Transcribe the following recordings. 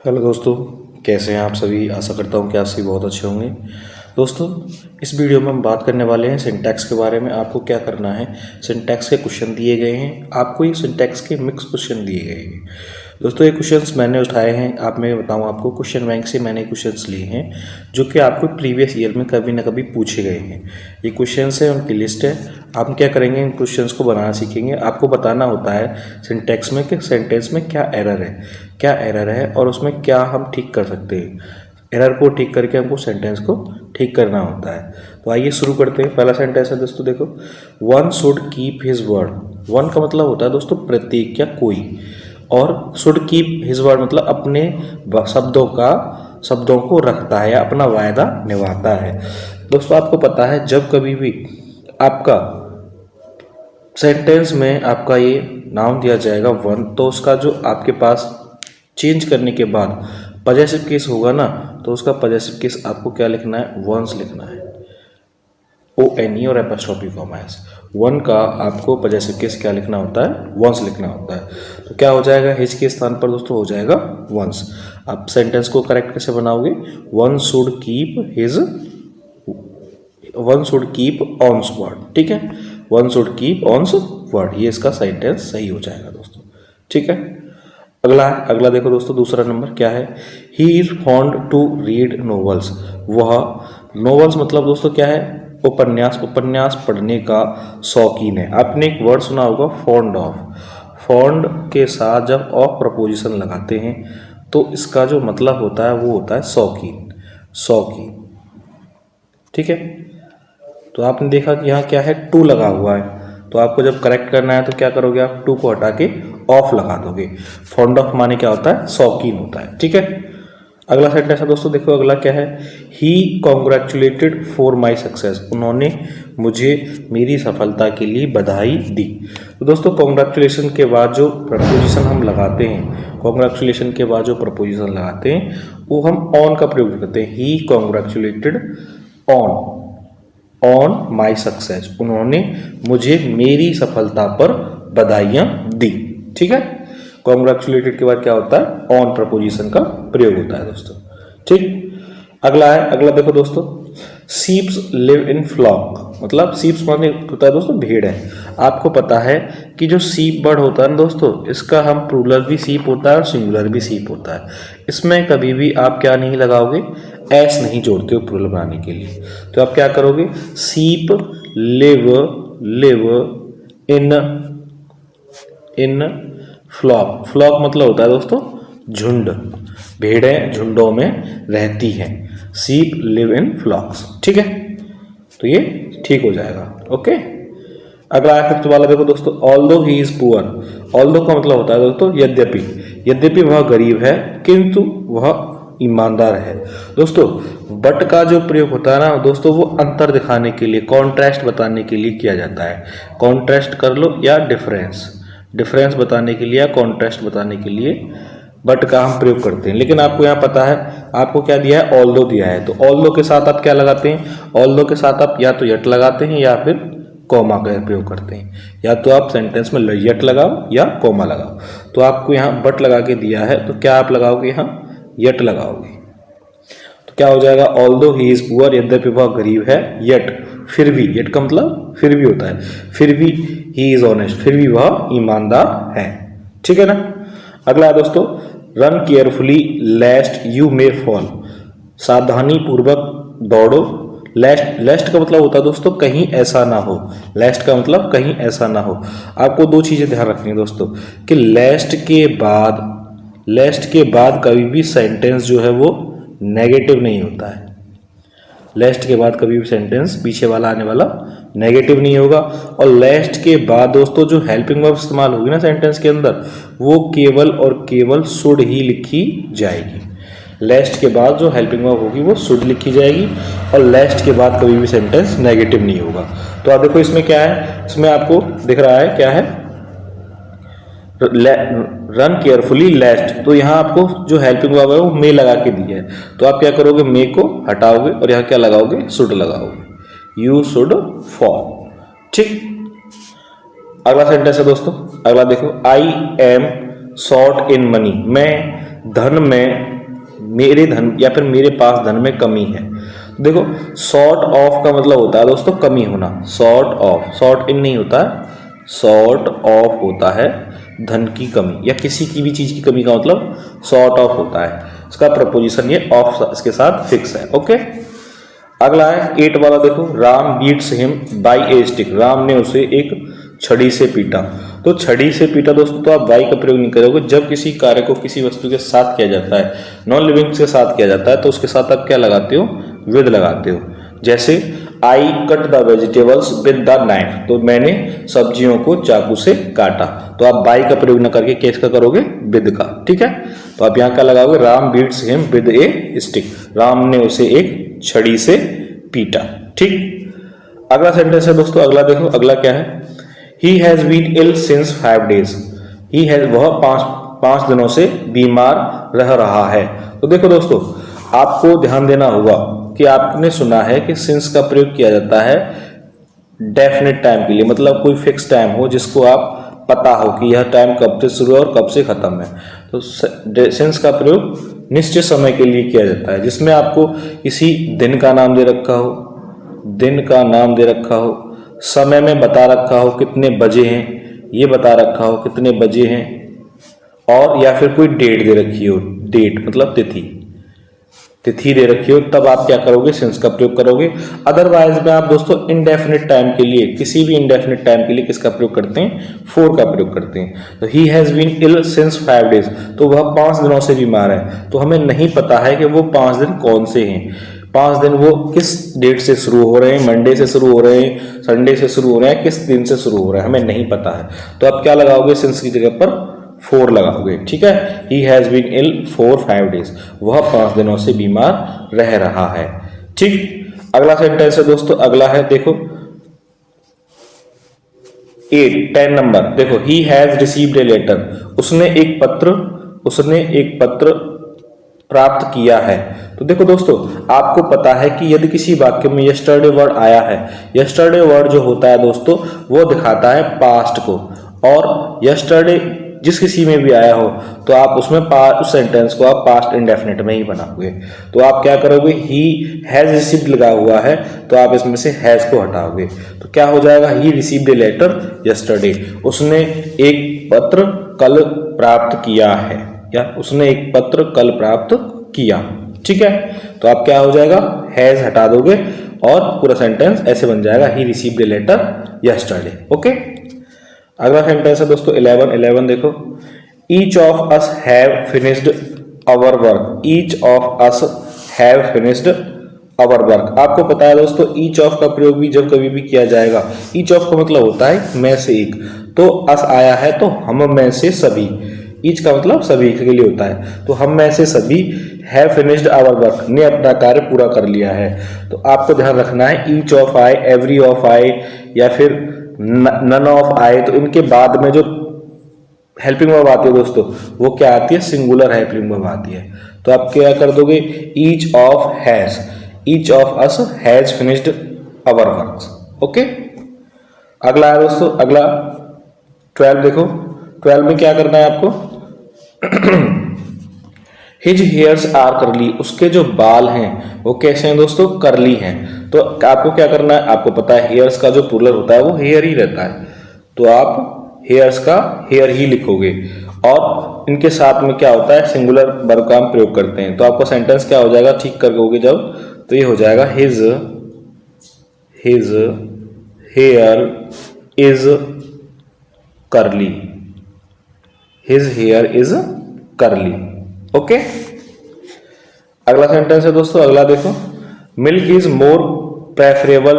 Hello दोस्तों, कैसे हैं आप सभी। आशा करता हूं कि आप सभी बहुत अच्छे होंगे। दोस्तों, इस वीडियो में हम बात करने वाले हैं सिंटैक्स के बारे में। आपको क्या करना है, सिंटैक्स के क्वेश्चन दिए गए हैं, आपको ये सिंटैक्स के मिक्स क्वेश्चन दिए गए हैं। दोस्तों, ये क्वेश्चंस मैंने उठाए हैं, आप मैं बताऊं आपको, क्वेश्चन बैंक से मैंने क्वेश्चंस लिए हैं जो कि आपको प्रीवियस ईयर में कभी ना कभी पूछे गए हैं। ये क्वेश्चंस है, उनकी लिस्ट है। आप क्या करेंगे, इन क्वेश्चंस को बनाना सीखेंगे। आपको बताना होता है सिंटैक्स में कि सेंटेंस में क्या एरर है और उसमें क्या हम ठीक कर सकते हैं। एरर को ठीक करके हमको सेंटेंस को ठीक करना होता है। तो आइए शुरू करते हैं। पहला सेंटेंस है दोस्तों, देखो, one should keep his word. One का मतलब होता है दोस्तों प्रत्येक या कोई, और शुड कीप हिज वर्ड मतलब अपने शब्दों को रखता है या अपना वायदा निभाता है। दोस्तों, आपको पता है जब कभी भी आपका सेंटेंस में आपका ये नाउन दिया जाएगा वन, तो उसका जो आपके पास चेंज करने के बाद पजेसिव केस होगा ना, तो उसका पजेसिव केस आपको क्या लिखना है, वंस लिखना है, ONE और एपोस्ट्रोफी कॉमा एस। वन का आपको पजेसिव केस क्या लिखना होता है, वंस लिखना होता है। तो क्या हो जाएगा, हिज के स्थान पर दोस्तों हो जाएगा वंस। आप सेंटेंस को करेक्ट कैसे बनाओगे, वन शुड कीप ऑन्स वर्ड। ठीक है, वन शुड कीप ऑन्स वर्ड, ये इसका सेंटेंस सही हो जाएगा दोस्तों। ठीक है, अगला देखो दोस्तों, दूसरा नंबर क्या है, he is fond to read novels. वह, नॉवेल्स मतलब दोस्तों क्या है, उपन्यास पढ़ने का शौकीन है। आपने एक वर्ड सुना होगा फॉन्ड ऑफ। फॉन्ड के साथ जब ऑफ प्रपोजिशन लगाते हैं तो इसका जो मतलब होता है वो होता है शौकीन। ठीक है, तो आपने देखा कि यहाँ क्या है, टू लगा हुआ है, तो आपको जब करेक्ट करना है तो क्या करोगे, आप टू को हटा के ऑफ लगा दोगे। फॉन्ड ऑफ माने क्या होता है, शौकीन होता है। ठीक है, अगला सेंटेंस है दोस्तों, देखो अगला क्या है, ही कॉन्ग्रेचुलेटेड फॉर माई सक्सेस। उन्होंने मुझे मेरी सफलता के लिए बधाई दी। तो दोस्तों, कॉन्ग्रेचुलेशन के बाद जो प्रपोजिशन हम लगाते हैं, वो हम ऑन का प्रयोग करते हैं। ही कॉन्ग्रेचुलेटेड ऑन माई सक्सेस। उन्होंने मुझे मेरी सफलता पर बधाइयाँ दी। ठीक है, कॉन्ग्रेचुलेटेड के बाद क्या होता है, ऑन प्रपोजिशन का प्रयोग होता है दोस्तों। ठीक, अगला देखो दोस्तों, सीप्स लिव इन फ्लॉक। मतलब सीप्स माने होता है दोस्तों भेड़ है। आपको पता है कि जो सीप बर्ड होता है ना दोस्तों, इसका हम प्लूरल भी सीप होता है और सिंगुलर भी सीप होता है। इसमें कभी भी आप क्या नहीं लगाओगे, एस नहीं जोड़ते हो प्लूरल बनाने के लिए। तो आप क्या करोगे, सीप लिव इन फ्लॉक मतलब होता है दोस्तों झुंड। भेड़ें झुंडों में रहती हैं। सीप लिव इन फ्लॉक्स। ठीक है, तो ये ठीक हो जाएगा। ओके, अगला फिफ्थ वाला देखो दोस्तों, although he is poor. Although का मतलब होता है दोस्तों यद्यपि वह गरीब है किंतु वह ईमानदार है। दोस्तों, बट का जो प्रयोग होता है ना दोस्तों, वो अंतर दिखाने के लिए, कॉन्ट्रास्ट बताने के लिए किया जाता है। कॉन्ट्रास्ट कर लो या डिफरेंस बताने के लिए या कॉन्ट्रास्ट बताने के लिए बट का हम प्रयोग करते हैं। लेकिन आपको यहाँ पता है, आपको क्या दिया है, ऑल्दो दिया है। तो ऑल्दो के साथ आप क्या लगाते हैं, ऑल्दो के साथ आप या तो यट लगाते हैं या फिर कॉमा का प्रयोग करते हैं। या तो आप सेंटेंस में यट लगाओ या कॉमा लगाओ। तो आपको यहाँ बट लगा के दिया है, तो क्या आप लगाओगे, यहाँ यट लगाओगे। तो क्या हो जाएगा, ऑल्दो ही इज पुअर, यद्यपि वह गरीब है, यट फिर भी, यट का मतलब फिर भी होता है, फिर भी ही इज ऑनेस्ट, फिर भी वह ईमानदार है। ठीक है ना, अगला दोस्तों, run carefully लेस्ट you may fall. सावधानी पूर्वक दौड़ो। लेस्ट का मतलब होता है दोस्तों कहीं ऐसा ना हो। लेस्ट का मतलब कहीं ऐसा ना हो। आपको दो चीजें ध्यान रखनी है दोस्तों, कि लेस्ट के बाद कभी भी सेंटेंस जो है वो नेगेटिव नहीं होता है। लेस्ट के बाद कभी भी सेंटेंस पीछे वाला आने वाला नेगेटिव नहीं होगा। और लेस्ट के बाद दोस्तों जो हेल्पिंग वर्ब इस्तेमाल होगी ना सेंटेंस के अंदर, वो केवल और केवल शुड ही लिखी जाएगी। लेस्ट के बाद जो हेल्पिंग वर्ब होगी वो शुड लिखी जाएगी, और लेस्ट के बाद कभी भी सेंटेंस नेगेटिव नहीं होगा। तो आप देखो इसमें क्या है, इसमें आपको दिख रहा है क्या है, रन केयरफुली लेस्ट। तो यहाँ आपको जो हेल्पिंग वर्ब है वो मे लगा के दी है। तो आप क्या करोगे, मे को हटाओगे और यहाँ क्या लगाओगे, शुड लगाओगे, यू शुड फॉल। ठीक, अगला सेंटेंस है दोस्तों, अगला देखो, I am short in money. मैं धन में मेरे धन या फिर मेरे पास धन में कमी है। देखो शॉर्ट ऑफ का मतलब होता है दोस्तों कमी होना, शॉर्ट ऑफ, शॉर्ट इन नहीं होता है, शॉर्ट ऑफ होता है धन की कमी या किसी की भी चीज की कमी का मतलब शॉर्ट ऑफ होता है। इसका प्रपोजिशन ये ऑफ इसके साथ फिक्स है। ओके, अगला है 8 वाला। देखो Ram beats him by a stick, Ram ने उसे एक छड़ी से पीटा। तो छड़ी से पीटा दोस्तों, तो आप बाई का प्रयोग नहीं करोगे। जब किसी कार्य को किसी वस्तु के साथ किया जाता है, नॉन लिविंग के साथ किया जाता है, तो उसके साथ आप क्या लगाते हो, विद लगाते हो। जैसे I cut the vegetables with the knife, तो मैंने सब्जियों को चाकू से काटा। तो आप बाई का प्रयोग न करके केस का करोगे, विद का। ठीक है, तो आप यहाँ क्या लगाओगे, Ram beats him with a stick, Ram ने उसे एक छड़ी से पीटा। ठीक, अगला सेंटेंस है दोस्तों, अगला देखो, अगला क्या है, he has been ill since 5 days, he has, वह पांच दिनों से बीमार रह रहा है। तो देखो दोस्तों, आपको ध्यान देना होगा कि आपने सुना है कि सिंस का प्रयोग किया जाता है डेफिनेट टाइम के लिए, मतलब कोई फिक्स टाइम हो जिसको आप पता हो कि यह टाइम कब से शुरू है और कब से खत्म है। तो सिंस का प्रयोग निश्चित समय के लिए किया जाता है, जिसमें आपको किसी दिन का नाम दे रखा हो, दिन का नाम दे रखा हो, समय में बता रखा हो कितने बजे हैं, ये बता रखा हो कितने बजे हैं, और या फिर कोई डेट दे रखी हो, डेट मतलब तिथि दे रखी हो, तब आप क्या करोगे, सिंस का प्रयोग करोगे। अदरवाइज में आप दोस्तों इंडेफिनिट टाइम के लिए, किसी भी इंडेफिनिट टाइम के लिए किसका प्रयोग करते हैं, फोर का प्रयोग करते हैं। तो he has been ill since 5 days, तो वह 5 दिनों से बीमार है। तो हमें नहीं पता है कि वो 5 दिन कौन से हैं, 5 दिन वो किस डेट से शुरू हो रहे हैं, मंडे से शुरू हो रहे हैं, संडे से शुरू हो रहे हैं, किस दिन से शुरू हो रहे हैं, हमें नहीं पता है। तो आप क्या लगाओगे, सिंस की जगह पर 4 लगाओगे। ठीक है, he has been ill for 5 days, वह 5 दिनों से बीमार रह रहा है। ठीक, अगला सेंटेंस है दोस्तों, अगला है देखो 10 नंबर। देखो he has received a letter, उसने एक पत्र प्राप्त किया है। तो देखो दोस्तों, आपको पता है कि यदि किसी वाक्य में यस्टरडे वर्ड आया है, यस्टरडे वर्ड जो होता है दोस्तों वो दिखाता है पास्ट को, और यस्टरडे जिस किसी में भी आया हो तो आप उसमें उस सेंटेंस को आप पास्ट इंडेफिनिट में ही बनाओगे। तो आप क्या करोगे, ही हैज रिसीव्ड लगा हुआ है तो आप इसमें से हैज को हटाओगे, तो क्या हो जाएगा, he received a letter yesterday, उसने एक पत्र कल प्राप्त किया है, या उसने एक पत्र कल प्राप्त किया। ठीक है, तो आप क्या हो जाएगा, हैज हटा दोगे और पूरा सेंटेंस ऐसे बन जाएगा, he received a letter yesterday. Okay, अगला सेंटेंस है दोस्तों 11 देखो, each of us have finished our work, each of us have finished our work. आपको पता है दोस्तों, ईच ऑफ का प्रयोग भी जब कभी भी किया जाएगा, ईच ऑफ का मतलब होता है में से एक, तो अस आया है तो हम में से सभी, ईच का मतलब सभी के लिए होता है, तो हम में से सभी हैव फिनिश्ड आवर वर्क, ने अपना कार्य पूरा कर लिया है। तो आपको ध्यान रखना है, each of I, every of I, या फिर नन ऑफ आई, तो इनके बाद में जो हेल्पिंग वर्ब आती है दोस्तों वो क्या आती है, सिंगुलर हेल्पिंग वर्ब आती है। तो आप क्या कर दोगे, each of has, each of us has finished our works. Okay, अगला है दोस्तों, अगला 12 देखो, 12 में क्या करना है आपको, हिज हेयर्स आर करली, उसके जो बाल हैं वो कैसे हैं दोस्तों, करली हैं। तो आपको क्या करना है, आपको पता है हेयर्स का जो प्लूरल होता है वो हेयर ही रहता है, तो आप हेयर्स का हेयर ही लिखोगे, और इनके साथ में क्या होता है, सिंगुलर वर्ब का हम प्रयोग करते हैं। तो आपका सेंटेंस क्या हो जाएगा, ठीक करोगे जब, तो ये हो जाएगा, his hair is curly, his hair is curly. Okay, अगला सेंटेंस है दोस्तों, अगला देखो, milk is more preferable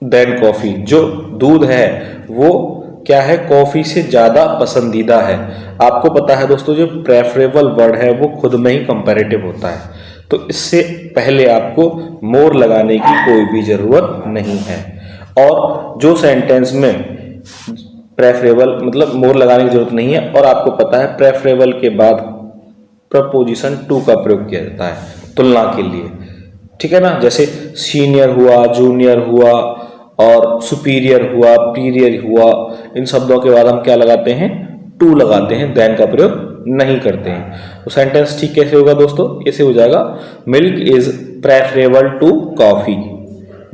than coffee, जो दूध है वो क्या है, कॉफी से ज्यादा पसंदीदा है। आपको पता है दोस्तों, जो प्रेफरेबल वर्ड है वो खुद में ही कंपैरेटिव होता है, तो इससे पहले आपको मोर लगाने की कोई भी जरूरत नहीं है। और जो सेंटेंस में प्रेफरेबल मतलब मोर लगाने की जरूरत नहीं है, और आपको पता है प्रेफरेबल के बाद प्रपोजिशन टू का प्रयोग किया जाता है तुलना के लिए। ठीक है ना, जैसे सीनियर हुआ, जूनियर हुआ, और सुपीरियर हुआ, पीरियर हुआ, इन शब्दों के बाद हम क्या लगाते हैं, टू लगाते हैं, देन का प्रयोग नहीं करते हैं। तो सेंटेंस ठीक कैसे होगा दोस्तों, ऐसे हो जाएगा, milk is preferable to coffee,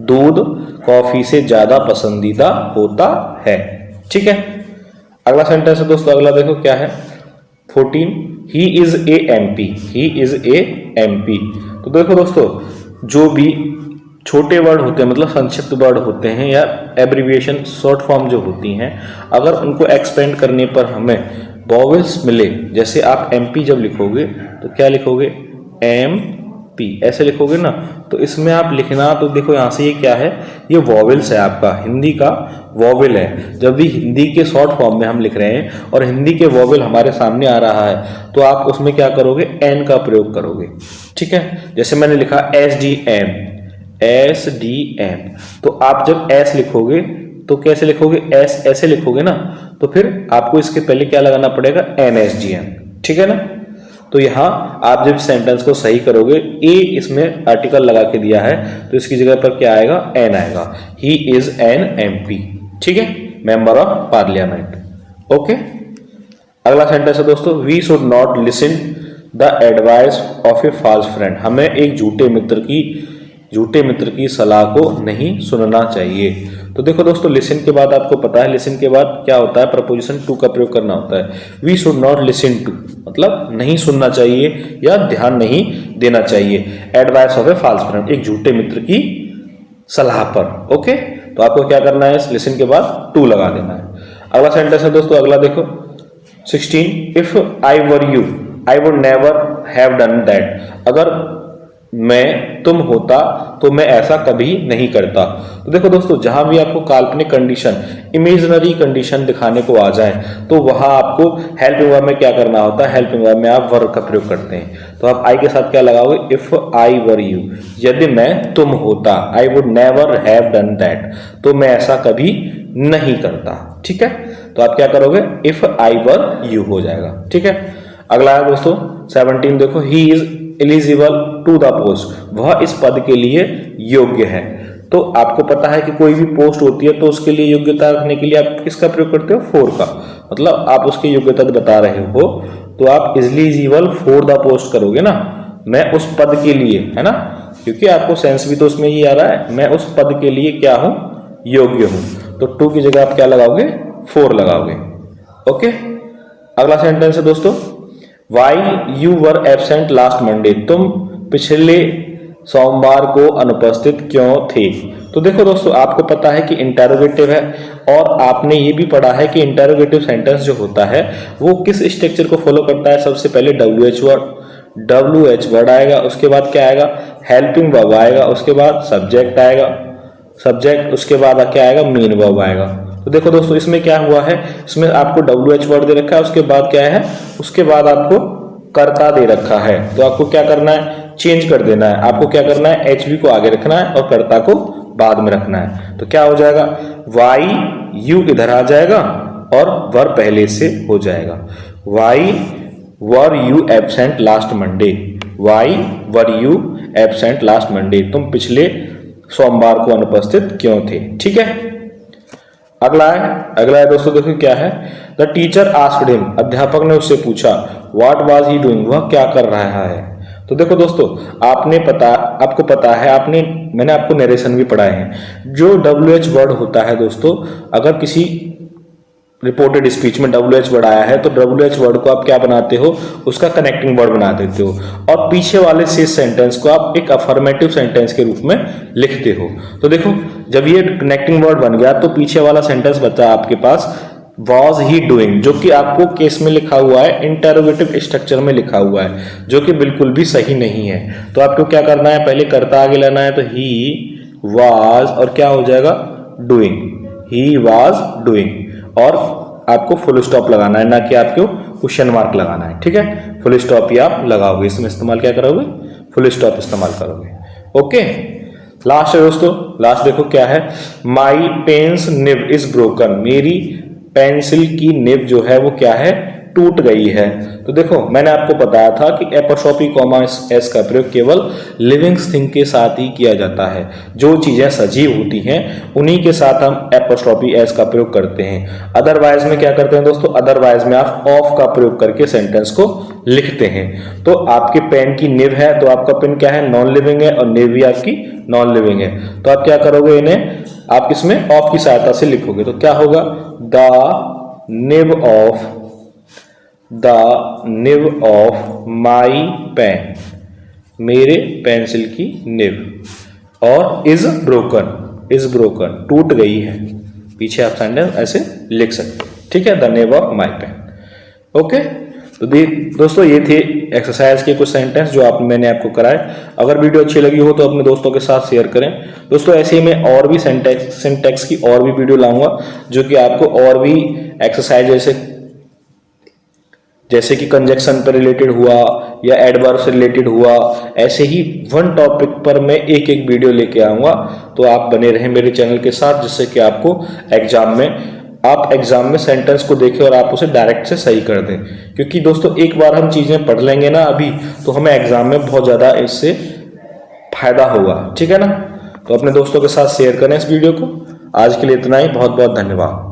दूध कॉफी से ज्यादा पसंदीदा होता है। ठीक है, अगला सेंटेंस है दोस्तों, अगला देखो क्या है 14, he is a MP, he is a MP. तो देखो दोस्तों, जो भी छोटे वर्ड होते हैं, मतलब संक्षिप्त वर्ड होते हैं या एब्रीविएशन शॉर्ट फॉर्म जो होती हैं, अगर उनको एक्सपेंड करने पर हमें वॉवेल्स मिले, जैसे आप एमपी जब लिखोगे तो क्या लिखोगे, एम पी ऐसे लिखोगे ना, तो इसमें आप लिखना, तो देखो यहाँ से ये क्या है, ये वॉवेल्स है, आपका हिंदी का वॉवेल है। जब भी हिंदी के शॉर्ट फॉर्म में हम लिख रहे हैं और हिंदी के वॉवेल हमारे सामने आ रहा है, तो आप उसमें क्या करोगे, एन का प्रयोग करोगे। ठीक है, जैसे मैंने लिखा S D M, S D M, तो आप जब एस लिखोगे तो कैसे लिखोगे, एस ऐसे लिखोगे ना, तो फिर आपको इसके पहले क्या लगाना पड़ेगा, एन एस डी एम। ठीक है ना, तो यहां आप जब सेंटेंस को सही करोगे, ए इसमें आर्टिकल लगा के दिया है, तो इसकी जगह पर क्या आएगा, एन आएगा, ही इज एन एमपी। ठीक है, मेंबर ऑफ पार्लियामेंट। ओके, अगला सेंटेंस है दोस्तों, we should not listen the advice of a false friend, हमें एक झूठे मित्र की सलाह को नहीं सुनना चाहिए। तो देखो दोस्तों, लिसन के बाद आपको पता है, लिसन के बाद क्या होता है, प्रपोजिशन टू का प्रयोग करना होता है। We should not listen to मतलब नहीं सुनना चाहिए या ध्यान नहीं देना चाहिए, advice of a false friend, एक झूठे मित्र की सलाह पर। ओके, तो आपको क्या करना है, लिसन के बाद टू लगा देना है। अगला सेंटेंस है दोस्तों, अगला देखो 16, if I were you I would never have done that, अगर मैं तुम होता तो मैं ऐसा कभी नहीं करता। तो देखो दोस्तों, जहां भी आपको काल्पनिक कंडीशन, इमेजिनरी कंडीशन दिखाने को आ जाए, तो वहां आपको हेल्पिंग वर्ब में क्या करना होता है, हेल्पिंग वर्ब में आप वर्ब का प्रयोग करते हैं। तो आप आई के साथ क्या लगाओगे, इफ आई वर यू, यदि मैं तुम होता, I would never have done that, तो मैं ऐसा कभी नहीं करता। ठीक है, तो आप क्या करोगे, इफ आई वर यू हो जाएगा। ठीक है, अगला है दोस्तों 17, देखो, he is eligible to the post, वह इस पद के लिए योग्य है। तो आपको पता है कि कोई भी पोस्ट होती है तो उसके लिए योग्यता रखने के लिए आप किसका प्रयोग करते हो, फोर का, मतलब आप उसकी योग्यता बता रहे हो, तो आप एलिजिबल फॉर द पोस्ट करोगे ना, मैं उस पद के लिए, है ना, क्योंकि आपको सेंस भी तो उसमें ये आ रहा है, मैं उस पद के लिए क्या हूं, योग्य हूं। तो टू की जगह आप क्या लगाओगे, फोर लगाओगे। ओके, अगला सेंटेंस है दोस्तों, why you were absent last Monday, तुम पिछले सोमवार को अनुपस्थित क्यों थे। तो देखो दोस्तों, आपको पता है कि इंटेरोगेटिव है, और आपने ये भी पढ़ा है कि इंटेरोगेटिव सेंटेंस जो होता है वो किस स्ट्रक्चर को फॉलो करता है, सबसे पहले WH वर्ड आएगा, उसके बाद क्या आएगा, हेल्पिंग वर्ब आएगा, उसके बाद सब्जेक्ट आएगा, सब्जेक्ट, उसके बाद क्या आएगा, मेन वर्ब आएगा। तो देखो दोस्तों, इसमें क्या हुआ है, इसमें आपको WH वर्ड दे रखा है, उसके बाद क्या है, उसके बाद आपको कर्ता दे रखा है, तो आपको क्या करना है, चेंज कर देना है। आपको क्या करना है, HV को आगे रखना है और कर्ता को बाद में रखना है। तो क्या हो जाएगा, वाई यू इधर आ जाएगा और वर पहले से हो जाएगा, why were you absent last Monday, why were you absent last Monday, तुम पिछले सोमवार को अनुपस्थित क्यों थे। ठीक है, अगला है दोस्तों, देखो क्या है, द टीचर आस्क्ड हिम, अध्यापक ने उससे पूछा, व्हाट वाज ही डूइंग, वह क्या कर रहा है। तो देखो दोस्तों, आपको पता है, मैंने आपको नरेशन भी पढ़ाए हैं, जो WH वर्ड होता है दोस्तों, अगर किसी रिपोर्टेड स्पीच में WH वर्ड आया है तो WH वर्ड को आप क्या बनाते हो, उसका कनेक्टिंग वर्ड बना देते हो, और पीछे वाले शेष सेंटेंस को आप एक अफर्मेटिव सेंटेंस के रूप में लिखते हो। तो देखो, जब ये कनेक्टिंग वर्ड बन गया तो पीछे वाला सेंटेंस बचा आपके पास, वॉज ही डूइंग, जो कि आपको केस में लिखा हुआ है, इंटेरोगेटिव स्ट्रक्चर में लिखा हुआ है, जो कि बिल्कुल भी सही नहीं है। तो आपको क्या करना है, पहले कर्ता आगे लेना है, तो ही वाज और क्या हो जाएगा, डूइंग, ही वाज डूइंग, और आपको फुल स्टॉप लगाना है, ना कि आपको क्वेश्चन मार्क लगाना है। ठीक है, फुल स्टॉप ही आप लगाओगे, इसमें इस्तेमाल क्या करोगे, फुल स्टॉप इस्तेमाल करोगे। ओके, लास्ट है दोस्तों, लास्ट देखो क्या है, माई पेन्स निब इज ब्रोकन, मेरी पेंसिल की निब जो है वो क्या है, टूट गई है। तो देखो मैंने आपको बताया था कि एपोस्ट्रोफी कॉमा एस का प्रयोग केवल लिविंग थिंग के साथ ही किया जाता है। जो चीजें सजीव होती हैं उन्हीं के साथ हम एपोस्ट्रोफी एस का प्रयोग करते हैं। अदरवाइज में क्या करते हैं दोस्तों, अदरवाइज में आप ऑफ का प्रयोग करके सेंटेंस को लिखते हैं। तो आपके पेन की निब है तो आपका पेन क्या है, नॉन लिविंग है, और निब भी आपकी नॉन लिविंग है। तो आप क्या करोगे, इन्हें आप किसमें ऑफ की सहायता से लिखोगे। तो क्या होगा, the nib of my pen, मेरे पेंसिल की निब, और इज ब्रोकन, टूट गई है। पीछे आप सेंटेंस ऐसे लिख सकते हैं, ठीक है, the nib of my pen. Okay, तो दोस्तों ये थे एक्सरसाइज के कुछ सेंटेंस जो मैंने आपको कराए। अगर वीडियो अच्छी लगी हो तो अपने दोस्तों के साथ शेयर करें। दोस्तों ऐसे ही मैं और भी सिंटैक्स की और भी वीडियो लाऊंगा जो कि आपको और भी एक्सरसाइज जैसे कि कंजक्शन पर रिलेटेड हुआ या एडवर्ब से रिलेटेड हुआ, ऐसे ही वन टॉपिक पर मैं एक वीडियो लेके आऊंगा। तो आप बने रहें मेरे चैनल के साथ, जिससे कि आपको एग्जाम में सेंटेंस को देखें और आप उसे डायरेक्ट से सही कर दें। क्योंकि दोस्तों एक बार हम चीजें पढ़ लेंगे ना अभी, तो हमें एग्जाम में बहुत ज्यादा इससे फायदा होगा, ठीक है ना। तो अपने दोस्तों के साथ शेयर करें इस वीडियो को। आज के लिए इतना ही, बहुत बहुत धन्यवाद।